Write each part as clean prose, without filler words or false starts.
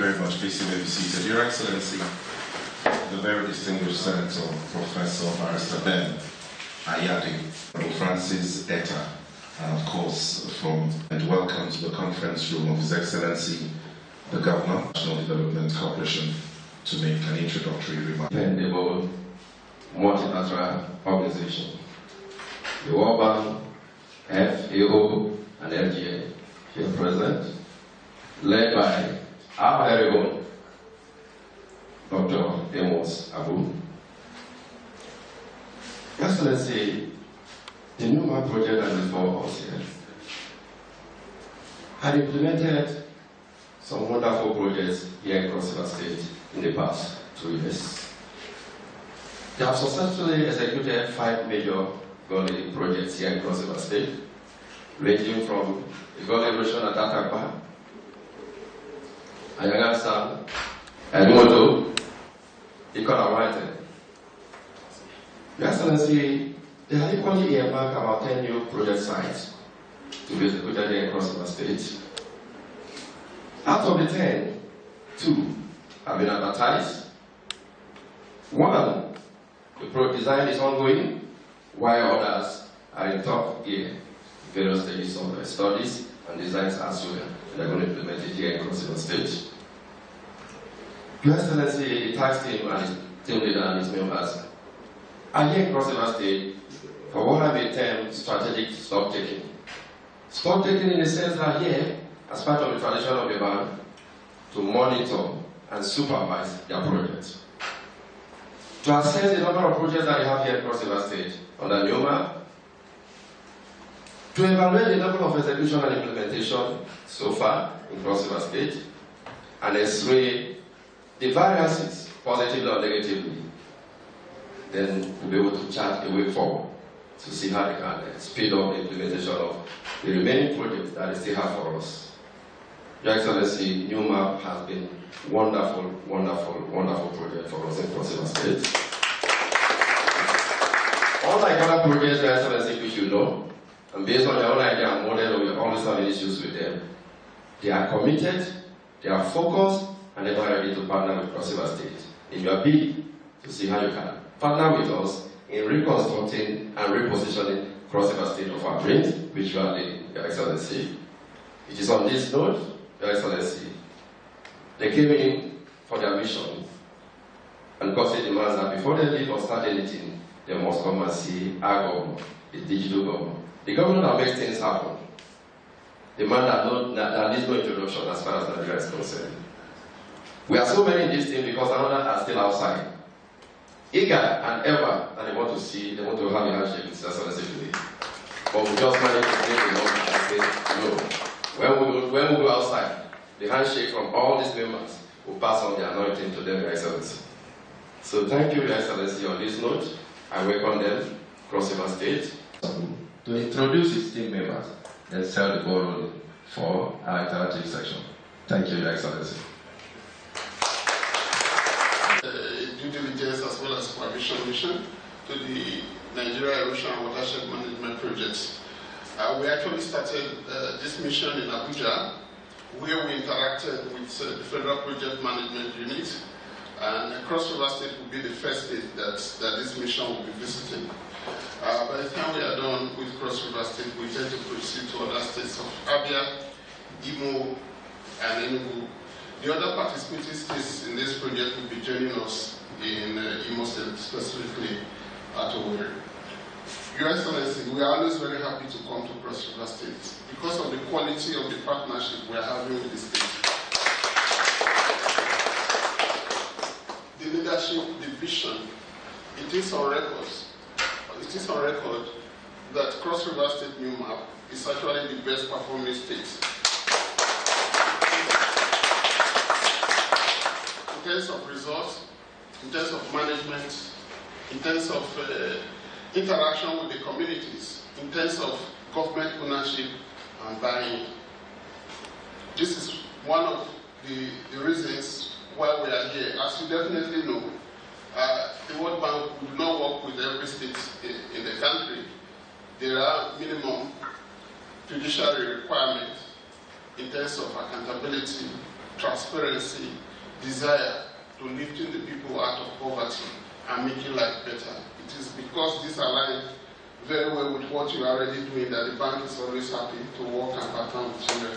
very much. Please you may be seated. Your Excellency, the very distinguished Senator, Professor Barrister Ben Ayade, Francis Etta, and of course, and welcome to the conference room of His Excellency, the Governor of National Development Corporation, to make an introductory remark. Dependable multilateral organization. The World Bank, FAO and FGN here present, led by our very own Dr. Amos Abu. Excellency, the NEWMAP project that is before us here had implemented some wonderful projects here across the state in the past 2 years. They have successfully executed 5 major gully projects here across the state, ranging from the gully erosion at Atakpa, Ayade, Edmodo, Ikola. Your Excellency, they have equally earmarked about 10 new project sites to be executed here across the state. Out of the 10, 2 have been advertised. 1, the project design is ongoing, while others are in top gear, various stages of studies and designs as well, and they're going to implement it here across the state. Your Excellency, the tax team and his team leader and his members are here across the state for what have been termed strategic stock taking. Stock taking in the sense that here, as part of the tradition of the bank, to monitor and supervise their projects. To assess the number of projects that we have here across the state under NEWMAP, to evaluate the level of execution and implementation so far across the state, and x-ray the variances, positively or negatively, then to be able to chart a way forward to see how they can speed up the implementation of the remaining projects that they still have for us. Your Excellency, NEWMAP has been wonderful, wonderful, wonderful project for us across the state. Unlike other projects, Your Excellency, which you know, and based on your own idea and model, we always have issues with them. They are committed, they are focused, and they are ready to partner with Cross River State in your bid to see how you can partner with us in reconstructing and repositioning Cross River State of our dreams, which you are leading, Your Excellency. It is on this note, Your Excellency, they came in for their mission, and because it demands that before they leave or start anything, they must come and see our governor, the digital governor. The governor that makes things happen. The man that needs no introduction as far as Nigeria is concerned. We are so many in this team because others are still outside. Eager and ever that they want to see, they want to have a handshake with Excellency today. But we just managed to make the number and say, no. When we go outside, the handshake from all these members will pass on the anointing to them, Your Excellency. So thank you, Your Excellency. On this note, I welcome them, Cross River State, to introduce its team members and sell the ball rolling for our interactive section. Thank you, Your Excellency. Due diligence as well as supervision mission to the Nigeria Erosion and Watershed Management Projects. We actually started this mission in Abuja, where we interacted with the Federal Project Management Unit, and Cross River State will be the first state that this mission will be visiting. By the time we are done with Cross River State, we tend to proceed to other states of Abia, Imo, and Enugu. The other participating states in this project will be joining us in Imo State, specifically at Owerri. Your Excellency, we are always very happy to come to Cross River State because of the quality of the partnership we are having with the state. The leadership, the vision, it is on record. It is on record that Cross River State NEWMAP is actually the best performing state. In terms of results, in terms of management, in terms of interaction with the communities, in terms of government ownership and buying. This is one of the reasons why we are here. As you definitely know, the World Bank would not work with every state in the country. There are minimum judiciary requirements in terms of accountability, transparency, desire to lifting the people out of poverty and making life better. It is because this aligns very well with what you are already doing that the bank is always happy to work and partner with you.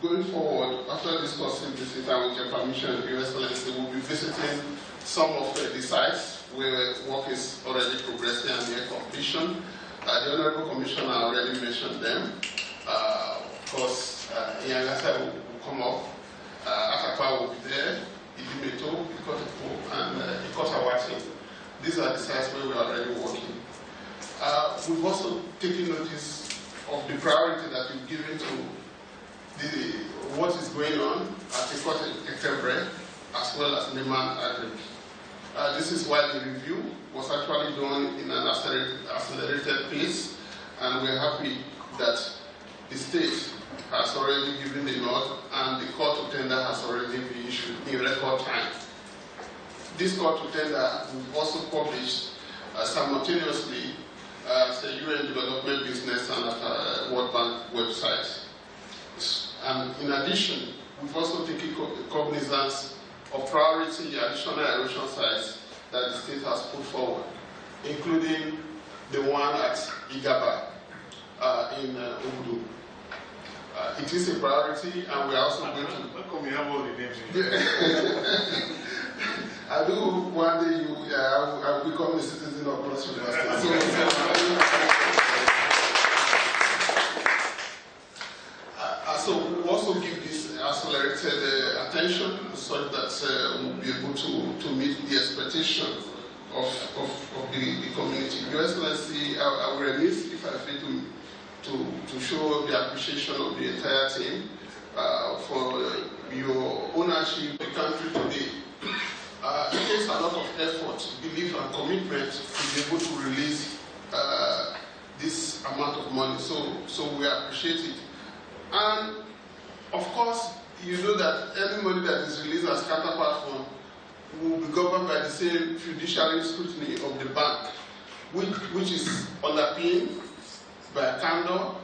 Going forward, after discussing this, and with your permission, Your Excellency, we'll be visiting some of the sites where work is already progressing and near completion. The Honorable Commissioner already mentioned them. Of course, Yangasa will come up, Akapa will be there, Idimeto, Ikotepo, and Ikotawati. These are the sites where we are already working. We've also taken notice of the priority that we've given to what is going on at Ikotepo, as well as NEWMAP. This is why the review was actually done in an accelerated pace, and we're happy that the state has already given the nod and the call to tender has already been issued in record time. This call to tender was also published simultaneously at the UN Development Business and at World Bank website. And in addition, we've also taken cognizance of priority additional erosion sites that the state has put forward, including the one at Igaba in Obudu. It is a priority, and we are also going to. How come you have all the names? I do one day I will become a citizen of Cross University. So we also give this accelerated attention so that we'll be able to meet the expectation of the community. Your Excellency, I will remiss if I fail to show the appreciation of the entire team for your ownership of the country today. It takes a lot of effort, belief, and commitment to be able to release this amount of money. So we appreciate it. And of course, you know that any money that is released as counterpart fund will be governed by the same fiduciary scrutiny of the bank, which is underpinned by candor,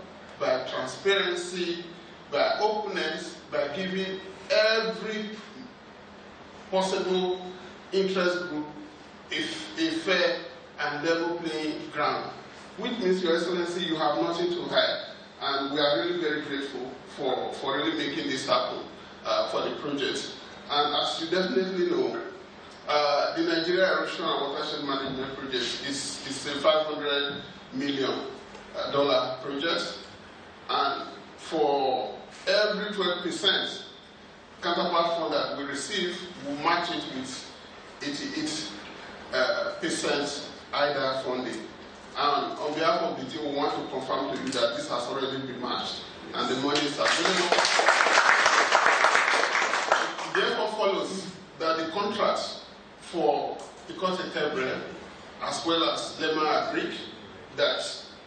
by transparency, by openness, by giving every possible interest group a fair and level playing ground. Which means, Your Excellency, you have nothing to hide. And we are really very grateful for really making this happen for the project. And as you definitely know, the Nigeria Erosion and Watershed Management Project is a $500 million project. And for every 12% counterpart fund that we receive, we match it with 88% IDA funding. And on behalf of the team, we want to confirm to you that this has already been matched and the money is available. It therefore follows that the contracts for the Ikotepo as well as NEWMAP Agric, that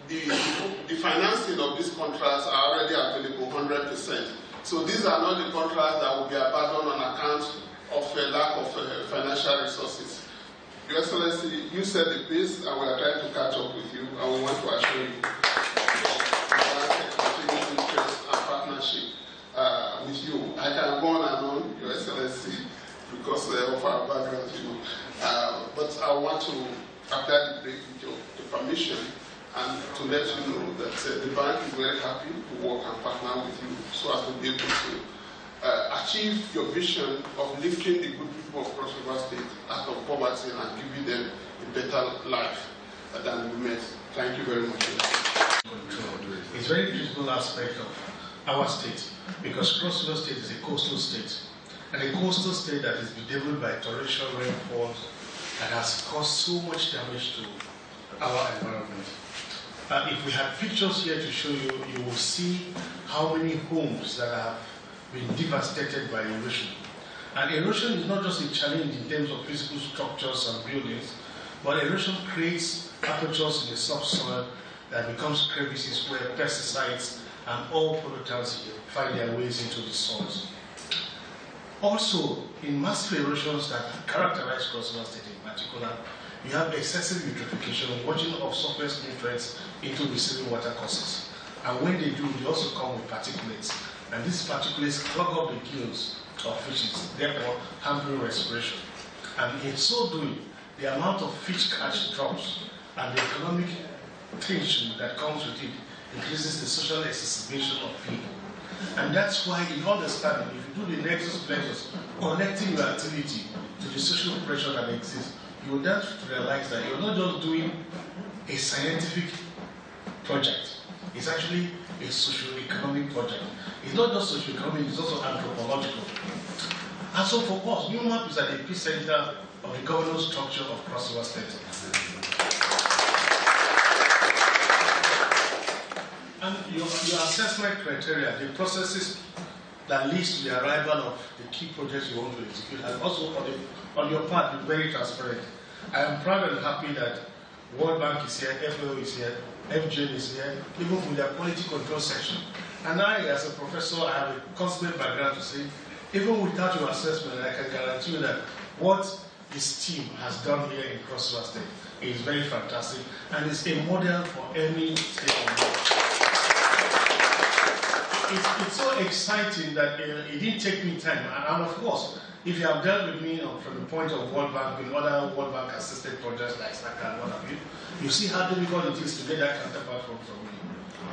the financing of these contracts are already available 100%. So these are not the contracts that will be abandoned on account of a lack of financial resources. Your Excellency, you set the pace and we are trying to catch up with you, and we want to assure you continued interest and partnership with you. I can go on and on, Your Excellency, because of our background, you know. But I want to apply the break with your permission and to let you know that the bank is very happy to work and partner with you so as to be able to achieve your vision of lifting the good people of Cross River State out of poverty and giving them a better life than we met. Thank you very much. It's a very critical aspect of our state because Cross River State is a coastal state, and a coastal state that is bedeviled by torrential rainfalls that has caused so much damage to our environment. If we had pictures here to show you, you will see how many homes that have been devastated by erosion. And erosion is not just a challenge in terms of physical structures and buildings, but erosion creates apertures in the subsoil that becomes crevices where pesticides and all pollutants find their ways into the soils. Also, in massive erosions that characterize Cross River State in particular, you have excessive eutrophication, washing of surface nutrients into receiving water courses. And when they do, they also come with particulates. And these particulates clog up the gills of fishes, therefore hampering respiration. And in so doing, the amount of fish catch drops, and the economic tension that comes with it increases the social exacerbation of people. And that's why, in understanding, if you do the nexus plexus, connecting your activity to the social pressure that exists, you will then realize that you're not just doing a scientific project, it's actually a socio-economic project. It's not just socio-economic, it's also anthropological. And so for us, NEWMAP is at the epicenter of the governance structure of Cross River State. And your assessment criteria, the processes that leads to the arrival of the key projects you want to execute, and also on your part, be very transparent. I am proud and happy that World Bank is here, FAO is here, FGN is here, even with their quality control section. And I, as a professor, I have a consummate background to say, even without your assessment, I can guarantee you that what this team has done here in Cross River State is very fantastic, and it's a model for any state on the world. It's so exciting that it didn't take me time. And of course, if you have dealt with me from the point of World Bank in other World Bank assisted projects like SNACA and what have you, you see how difficult it is to get that counterpart from me.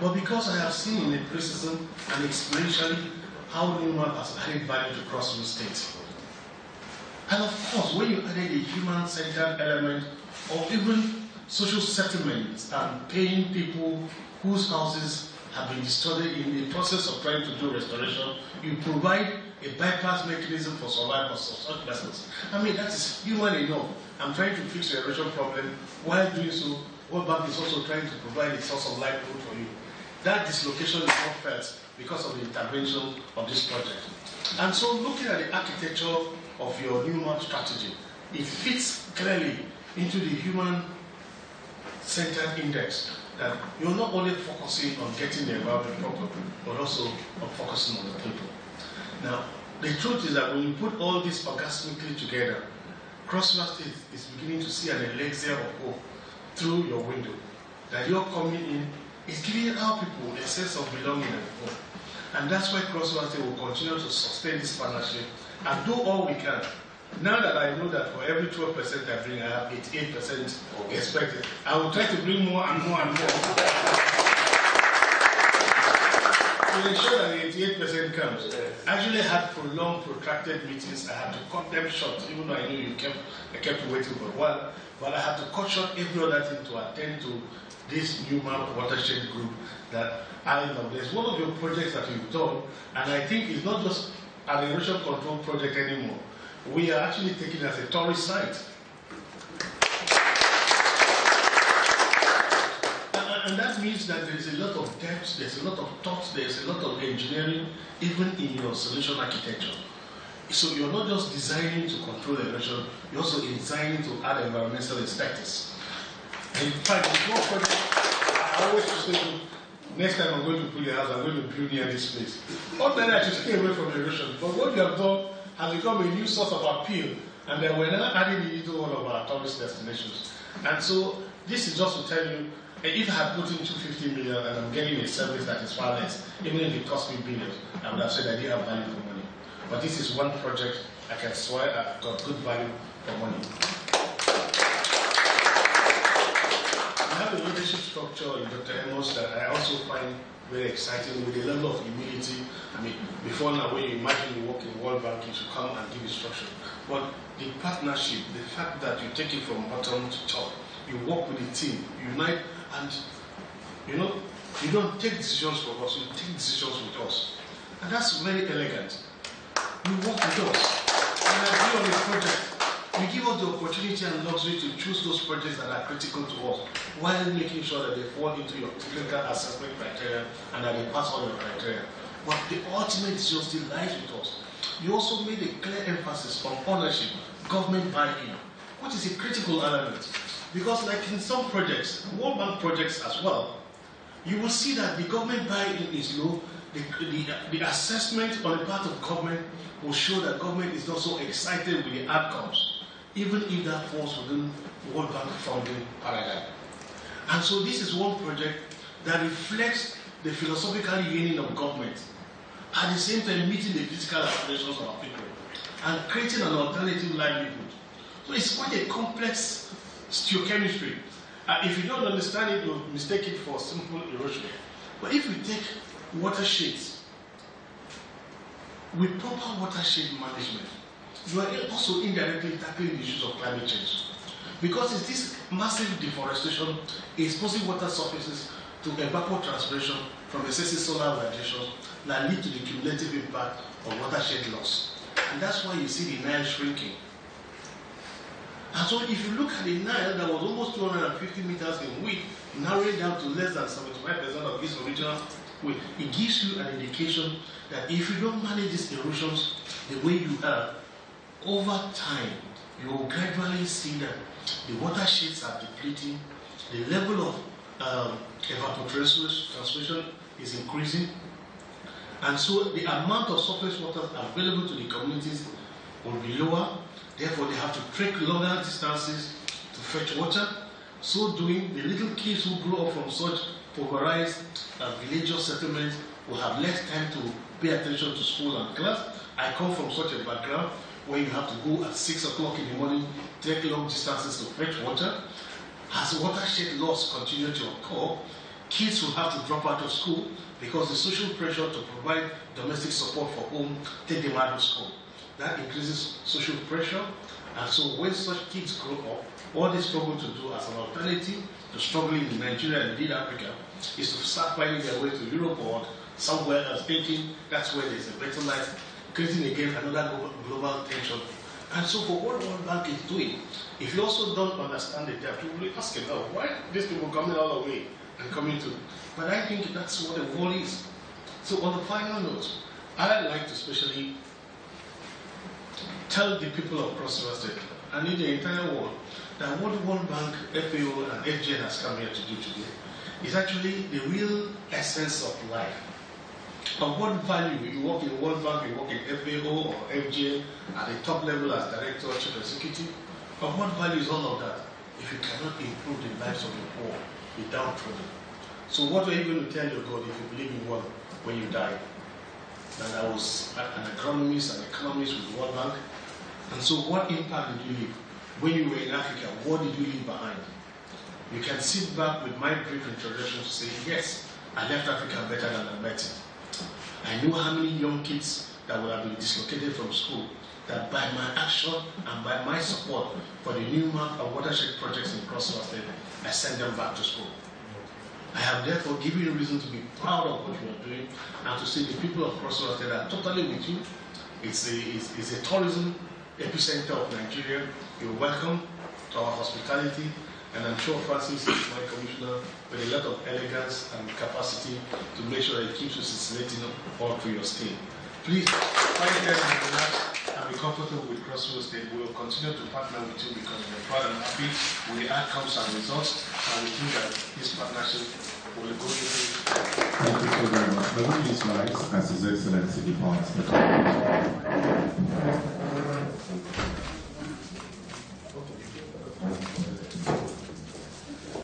But because I have seen in empiricism and experientially how NEWMAP has added value to Cross River State. And of course, when you added a human-centered element or even social settlements and paying people whose houses have been destroyed in the process of trying to do restoration, you provide a bypass mechanism for survival of such persons. I mean, that is human enough. I'm trying to fix the erosion problem. While doing so, World Bank is also trying to provide a source of livelihood for you. That dislocation is not felt because of the intervention of this project. And so, looking at the architecture of your NEWMAP strategy, it fits clearly into the human-centered index, that you're not only focusing on getting the environment proper, but also on focusing on the people. Now, the truth is that when you put all this orgasmically together, Cross River State is beginning to see an elixir of hope through your window. That you're coming in is giving our people a sense of belonging and hope. And that's why Cross River State will continue to sustain this partnership and do all we can. Now that I know that for every 12% I bring, I have 88% expected, I will try to bring more and more and more. To ensure that the 88% comes. I actually had prolonged, protracted meetings. I had to cut them short, even though I knew I kept waiting for a while. But I had to cut short every other thing to attend to this NEWMAP watershed group that I know. There's one of your projects that you've done, and I think it's not just an erosion control project anymore. We are actually taking it as a tourist site. And that means that there is a lot of depth, there's a lot of thought, there's a lot of engineering, even in your solution architecture. So you're not just designing to control erosion, you're also designing to add environmental inspectors. In fact, before project, I always say, next time I'm going to build a house, I'm going to build near this place. Not that I should stay away from erosion, but what you have done has become a new source of appeal, and then we're now adding it into one of our tourist destinations. And so this is just to tell you, if I had put in 250 million and I'm getting a service that is far less, even if it cost me billions, I would have said I didn't have value for money. But this is one project I can swear I've got good value for money. We have a leadership structure in Dr. Amos that I also find very exciting, with a level of humility. I mean, before now, when you imagine you work in World Bank, you should come and give instruction. But the partnership, the fact that you take it from bottom to top, you work with the team, unite, and you don't take decisions for us, you take decisions with us. And that's very elegant. You work with us, and agree on a project. You give us the opportunity and luxury to choose those projects that are critical to us, while making sure that they fall into your technical assessment criteria and that they pass all your criteria. But the ultimate decision still lies with us. You also made a clear emphasis on ownership, government buy-in, which is a critical element. Because like in some projects, World Bank projects as well, you will see that the government buy-in is low. The assessment on the part of government will show that government is not so excited with the outcomes, even if that falls within World Bank funding paradigm. And so this is one project that reflects the philosophical yearning of government, at the same time meeting the physical aspirations of our people, and creating an alternative livelihood. So it's quite a complex stereochemistry. If you don't understand it, you'll mistake it for simple erosion. But if we take watersheds, with proper watershed management, you are also indirectly tackling the issues of climate change. Because it's this massive deforestation exposing water surfaces to evapotranspiration from excessive solar radiation that lead to the cumulative impact of watershed loss. And that's why you see the Nile shrinking. And so if you look at the Nile that was almost 250 meters in width, narrowed down to less than 75% of its original width, it gives you an indication that if you don't manage these erosions the way you have, over time, you will gradually see that the watersheds are depleting, the level of evapotranspiration is increasing, and so the amount of surface water available to the communities will be lower. Therefore, they have to trek longer distances to fetch water. So doing, the little kids who grow up from such pulverized villageous settlements will have less time to pay attention to school and class. I come from such a background where you have to go at 6 o'clock in the morning, trek long distances to fetch water. As watershed loss continue to occur, kids will have to drop out of school because the social pressure to provide domestic support for home take them out of school. That increases social pressure, and so when such kids grow up, all they struggle to do as an alternative to struggling in Nigeria and indeed Africa is to start finding their way to Europe or somewhere else, thinking that's where there's a better life, creating again another global tension. And so for what World Bank is doing, if you also don't understand the depth, you will be asking, oh, why are these people coming all the way and coming to? But I think that's what the world is. So on the final note, I'd like to especially tell the people of Cross River State and in the entire world that what World Bank, FAO and FGN has come here to do today is actually the real essence of life. Of what value you work in World Bank, you work in FAO or FGN at the top level as director or chief executive, of what value is all of that if you cannot improve the lives of the poor, the downtrodden? So what are you going to tell your God if you believe in one when you die? And I was an agronomist and economist with World Bank. And so what impact did you leave? When you were in Africa, what did you leave behind? You can sit back with my brief introduction to say, yes, I left Africa better than I met it. I know how many young kids that would have been dislocated from school, that by my action and by my support for the NEWMAP and watershed projects in Cross River State, I sent them back to school. I have therefore given you a reason to be proud of what you are doing and to say the people of Cross River State are totally with you. It's a tourism epicenter of Nigeria. You're welcome to our hospitality, and I'm sure Francis is my commissioner with a lot of elegance and capacity to make sure that it keeps you scintillating all through your stay. Please find them and relax and be comfortable with Cross River State. We will continue to partner with you because we're proud and happy with the outcomes and results, and we think that this partnership will go through. Thank you so very much. Let me use slides as His Excellency departs the